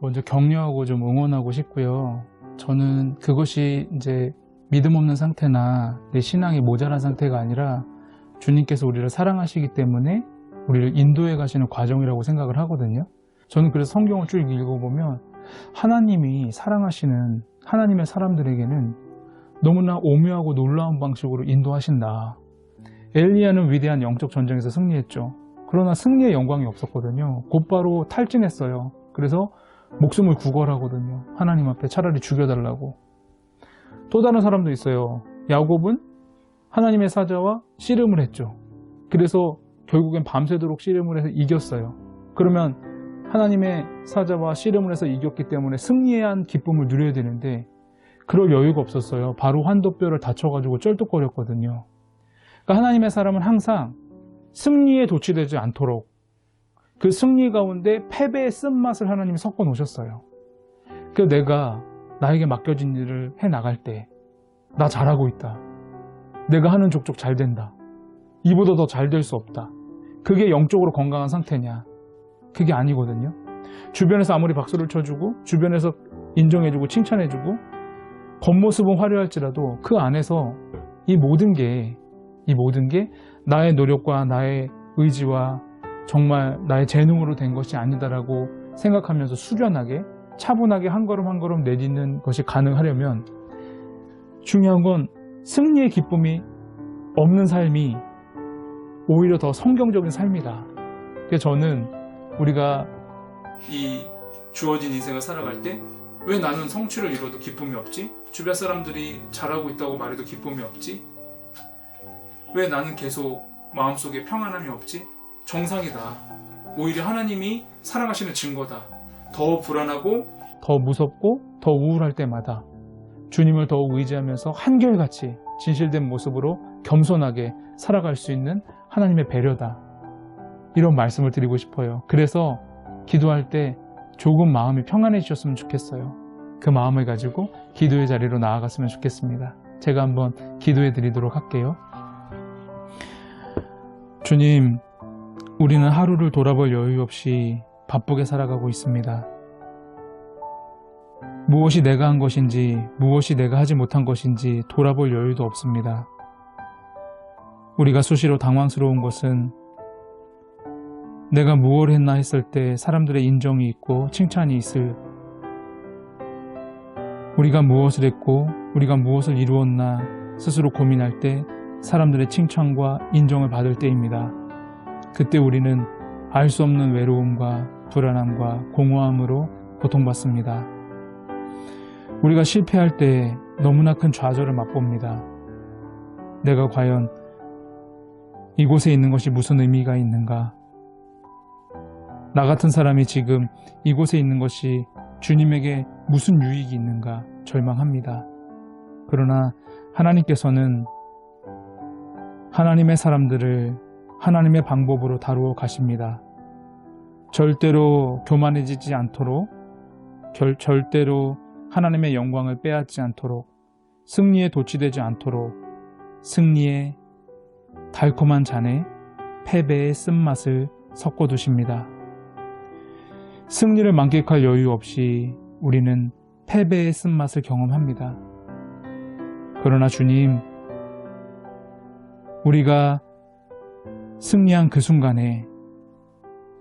먼저 격려하고 좀 응원하고 싶고요. 저는 그것이 이제 믿음 없는 상태나 내 신앙이 모자란 상태가 아니라 주님께서 우리를 사랑하시기 때문에 우리를 인도해 가시는 과정이라고 생각을 하거든요. 저는 그래서 성경을 쭉 읽어보면 하나님이 사랑하시는 하나님의 사람들에게는 너무나 오묘하고 놀라운 방식으로 인도하신다. 엘리야는 위대한 영적 전쟁에서 승리했죠. 그러나 승리의 영광이 없었거든요. 곧바로 탈진했어요. 그래서 목숨을 구걸하거든요. 하나님 앞에 차라리 죽여달라고. 또 다른 사람도 있어요. 야곱은 하나님의 사자와 씨름을 했죠. 그래서 결국엔 밤새도록 씨름을 해서 이겼어요. 그러면 하나님의 사자와 씨름을 해서 이겼기 때문에 승리한 기쁨을 누려야 되는데 그럴 여유가 없었어요. 바로 환도뼈를 다쳐가지고 쩔뚝거렸거든요. 그러니까 하나님의 사람은 항상 승리에 도취되지 않도록 그 승리 가운데 패배의 쓴맛을 하나님이 섞어 놓으셨어요. 그래서 내가 나에게 맡겨진 일을 해나갈 때 나 잘하고 있다. 내가 하는 족족 잘 된다. 이보다 더 잘 될 수 없다. 그게 영적으로 건강한 상태냐? 그게 아니거든요. 주변에서 아무리 박수를 쳐주고 주변에서 인정해주고 칭찬해주고 겉모습은 화려할지라도 그 안에서 이 모든 게 나의 노력과 나의 의지와 정말 나의 재능으로 된 것이 아니다라고 생각하면서 수련하게 차분하게 한 걸음 한 걸음 내딛는 것이 가능하려면 중요한 건 승리의 기쁨이 없는 삶이 오히려 더 성경적인 삶이다. 그래서 저는 우리가 이 주어진 인생을 살아갈 때 왜 나는 성취를 이뤄도 기쁨이 없지? 주변 사람들이 잘하고 있다고 말해도 기쁨이 없지? 왜 나는 계속 마음속에 평안함이 없지? 정상이다. 오히려 하나님이 사랑하시는 증거다. 더 불안하고 더 무섭고 더 우울할 때마다 주님을 더욱 의지하면서 한결같이 진실된 모습으로 겸손하게 살아갈 수 있는 하나님의 배려다. 이런 말씀을 드리고 싶어요. 그래서 기도할 때 조금 마음이 평안해지셨으면 좋겠어요. 그 마음을 가지고 기도의 자리로 나아갔으면 좋겠습니다. 제가 한번 기도해 드리도록 할게요. 주님, 우리는 하루를 돌아볼 여유 없이 바쁘게 살아가고 있습니다. 무엇이 내가 한 것인지, 무엇이 내가 하지 못한 것인지 돌아볼 여유도 없습니다. 우리가 수시로 당황스러운 것은 내가 무엇을 했나 했을 때 사람들의 인정이 있고 칭찬이 있을, 우리가 무엇을 했고 우리가 무엇을 이루었나 스스로 고민할 때 사람들의 칭찬과 인정을 받을 때입니다. 그때 우리는 알 수 없는 외로움과 불안함과 공허함으로 고통받습니다. 우리가 실패할 때 너무나 큰 좌절을 맛봅니다. 내가 과연 이곳에 있는 것이 무슨 의미가 있는가? 나 같은 사람이 지금 이곳에 있는 것이 주님에게 무슨 유익이 있는가 절망합니다. 그러나 하나님께서는 하나님의 사람들을 하나님의 방법으로 다루어 가십니다. 절대로 교만해지지 않도록, 절대로 하나님의 영광을 빼앗지 않도록, 승리에 도취되지 않도록 승리의 달콤한 잔에 패배의 쓴맛을 섞어두십니다. 승리를 만끽할 여유 없이 우리는 패배의 쓴맛을 경험합니다. 그러나 주님, 우리가 승리한 그 순간에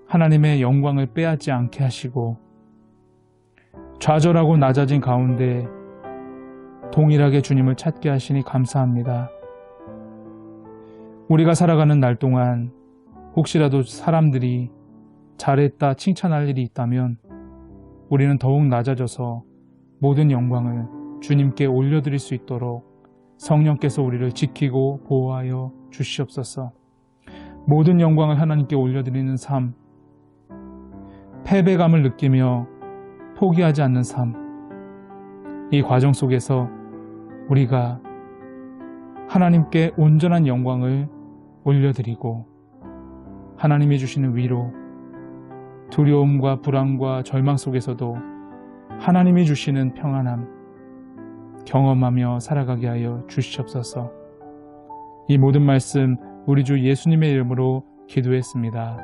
하나님의 영광을 빼앗지 않게 하시고 좌절하고 낮아진 가운데 동일하게 주님을 찾게 하시니 감사합니다. 우리가 살아가는 날 동안 혹시라도 사람들이 잘했다 칭찬할 일이 있다면 우리는 더욱 낮아져서 모든 영광을 주님께 올려드릴 수 있도록 성령께서 우리를 지키고 보호하여 주시옵소서. 모든 영광을 하나님께 올려드리는 삶, 패배감을 느끼며 포기하지 않는 삶, 이 과정 속에서 우리가 하나님께 온전한 영광을 올려드리고 하나님이 주시는 위로, 두려움과 불안과 절망 속에서도 하나님이 주시는 평안함 경험하며 살아가게 하여 주시옵소서. 이 모든 말씀 우리 주 예수님의 이름으로 기도했습니다.